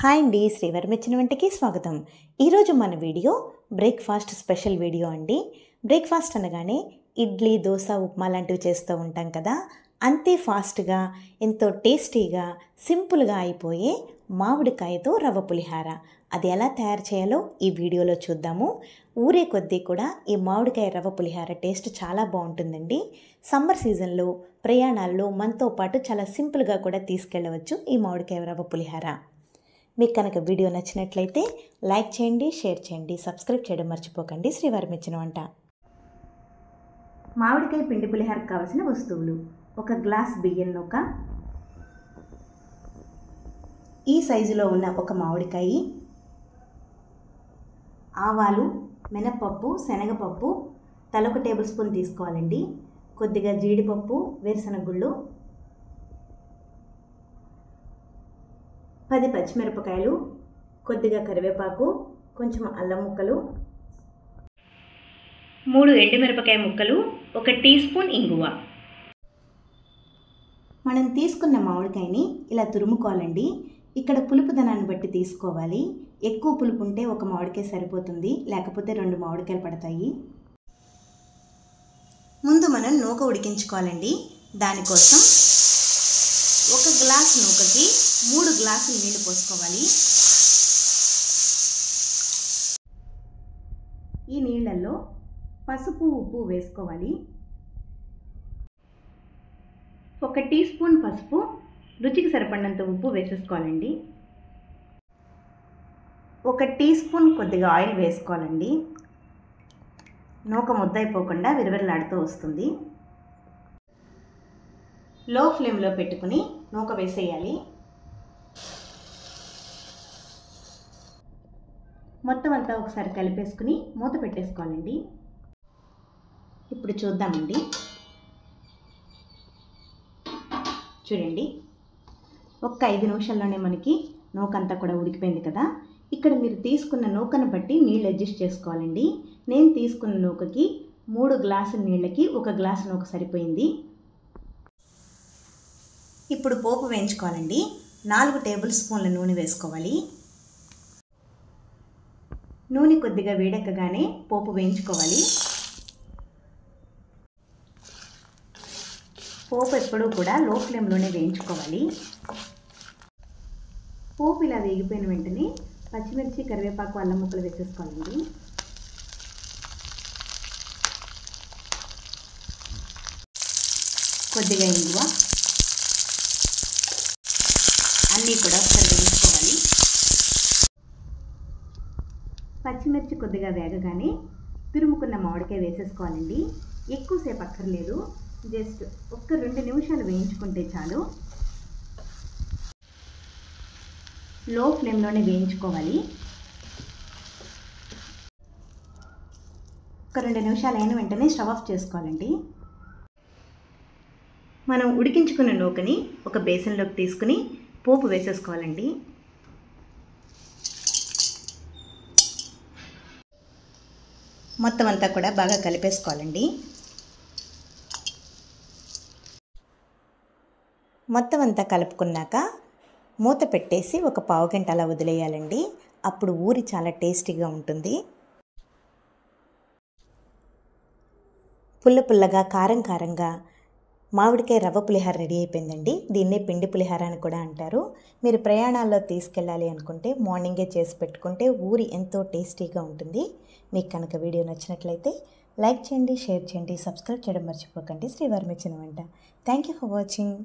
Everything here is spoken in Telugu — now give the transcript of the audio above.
హాయ్ అండి, శ్రీవారి మెచ్చిన వంటకి స్వాగతం. ఈరోజు మన వీడియో బ్రేక్ఫాస్ట్ స్పెషల్ వీడియో అండి. బ్రేక్ఫాస్ట్ అనగానే ఇడ్లీ, దోశ, ఉప్మా లాంటివి చేస్తూ ఉంటాం కదా. అంతే ఫాస్ట్గా, ఎంతో టేస్టీగా, సింపుల్గా అయిపోయే మామిడికాయతో రవ్వ పులిహార. అది ఎలా తయారు చేయాలో ఈ వీడియోలో చూద్దాము. ఊరే కొద్దీ కూడా ఈ మామిడికాయ రవ్వ పులిహార టేస్ట్ చాలా బాగుంటుందండి. సమ్మర్ సీజన్లో ప్రయాణాల్లో మనతో పాటు చాలా సింపుల్గా కూడా తీసుకెళ్ళవచ్చు ఈ మామిడికాయ రవ్వ పులిహార. మీకు కనుక వీడియో నచ్చినట్లయితే లైక్ చేయండి, షేర్ చేయండి, సబ్స్క్రైబ్ చేయడం మర్చిపోకండి. శ్రీవారి మెచ్చిన వంట. మామిడికాయ పిండి పులిహారకు కావాల్సిన వస్తువులు: ఒక గ్లాస్ బియ్యం నూక, ఈ సైజులో ఉన్న ఒక మామిడికాయ, ఆవాలు, మినపప్పు, శనగపప్పు తలొక టేబుల్ స్పూన్ తీసుకోవాలండి. కొద్దిగా జీడిపప్పు, వేరుశనగ గుళ్ళు, 10 పచ్చిమిరపకాయలు, కొద్దిగా కరివేపాకు, కొంచెం అల్లం ముక్కలు, 3 ఎండుమిరపకాయ ముక్కలు, 1 టీ స్పూన్ ఇంగువ. మనం తీసుకున్న మామిడికాయని ఇలా తురుముకోవాలండి. ఇక్కడ పులుపుదనాన్ని బట్టి తీసుకోవాలి. ఎక్కువ పులుపు ఉంటే ఒక మామిడికాయ సరిపోతుంది, లేకపోతే 2 మామిడికాయలు పడతాయి. ముందు మనం నూక ఉడికించుకోవాలండి. దానికోసం 1 గ్లాసు నూకకి 3 గ్లాసులు నీళ్లు పోసుకోవాలి. ఈ నీళ్ళల్లో పసుపు, ఉప్పు వేసుకోవాలి. 1 టీ స్పూన్ పసుపు, రుచికి సరిపడినంత ఉప్పు వేసేసుకోవాలండి. 1 టీ స్పూన్ కొద్దిగా ఆయిల్ వేసుకోవాలండి. నూక ముద్దయిపోకుండా విరవిరలాడుతూ వస్తుంది. లో ఫ్లేమ్లో పెట్టుకుని నూక వేసేయాలి. మొత్తం అంతా ఒకసారి కలిపేసుకుని మూత పెట్టేసుకోవాలండి. ఇప్పుడు చూద్దామండి. చూడండి, 5 నిమిషాల్లోనే మనకి నూక అంతా కూడా ఉడికిపోయింది కదా. ఇక్కడ మీరు తీసుకున్న నూకను బట్టి నీళ్ళు అడ్జస్ట్ చేసుకోవాలండి. నేను తీసుకున్న నూకకి 3 గ్లాసుల నీళ్ళకి 1 గ్లాసు నూక సరిపోయింది. ఇప్పుడు పోపు వేయించుకోవాలండి. 4 టేబుల్ స్పూన్ల నూనె వేసుకోవాలి. నూనె కొద్దిగా వేడెక్కగానే పోపు వేయించుకోవాలి. పోపు ఎప్పుడూ కూడా లో ఫ్లేమ్లోనే వేయించుకోవాలి. పోపు ఇలా వేగిపోయిన వెంటనే పచ్చిమిర్చి, కరివేపాకు, అల్లం ముక్కలు వేసేసుకోవాలండి. కొద్దిగా ఇంగువ, అన్నీ కూడా ఒకసారి వేయించుకోవాలి. పచ్చిమిర్చి కొద్దిగా వేగగానే తురుముకున్న మామిడికాయ వేసేసుకోవాలండి. ఎక్కువసేపు అక్కర్లేదు, జస్ట్ 1-2 నిమిషాలు వేయించుకుంటే చాలు. లో ఫ్లేమ్లోనే వేయించుకోవాలి. 2 నిమిషాలు అయిన వెంటనే స్టవ్ ఆఫ్ చేసుకోవాలండి. మనం ఉడికించుకున్న నూకని ఒక బేసన్లోకి తీసుకుని పోపు వేసేసుకోవాలండి. మొత్తం అంతా కూడా బాగా కలిపేసుకోవాలండి. మొత్తం అంతా కలుపుకున్నాక మూత పెట్టేసి ఒక పావు గంట అలా వదిలేయాలండి. అప్పుడు ఊరి చాలా టేస్టీగా ఉంటుంది. పుల్ల పుల్లగా, కారం కారంగా మామిడికాయ రవ్వ పులిహార రెడీ అయిపోయిందండి. దీన్నే పిండి పులిహార అని కూడా అంటారు. మీరు ప్రయాణాల్లో తీసుకెళ్ళాలి అనుకుంటే మార్నింగే చేసి పెట్టుకుంటే ఊరి ఎంతో టేస్టీగా ఉంటుంది. మీకు కనుక వీడియో నచ్చినట్లయితే లైక్ చేయండి, షేర్ చేయండి, సబ్స్క్రైబ్ చేయడం మర్చిపోకండి. శ్రీవారి మెచ్చిన వంట. Thank you for watching.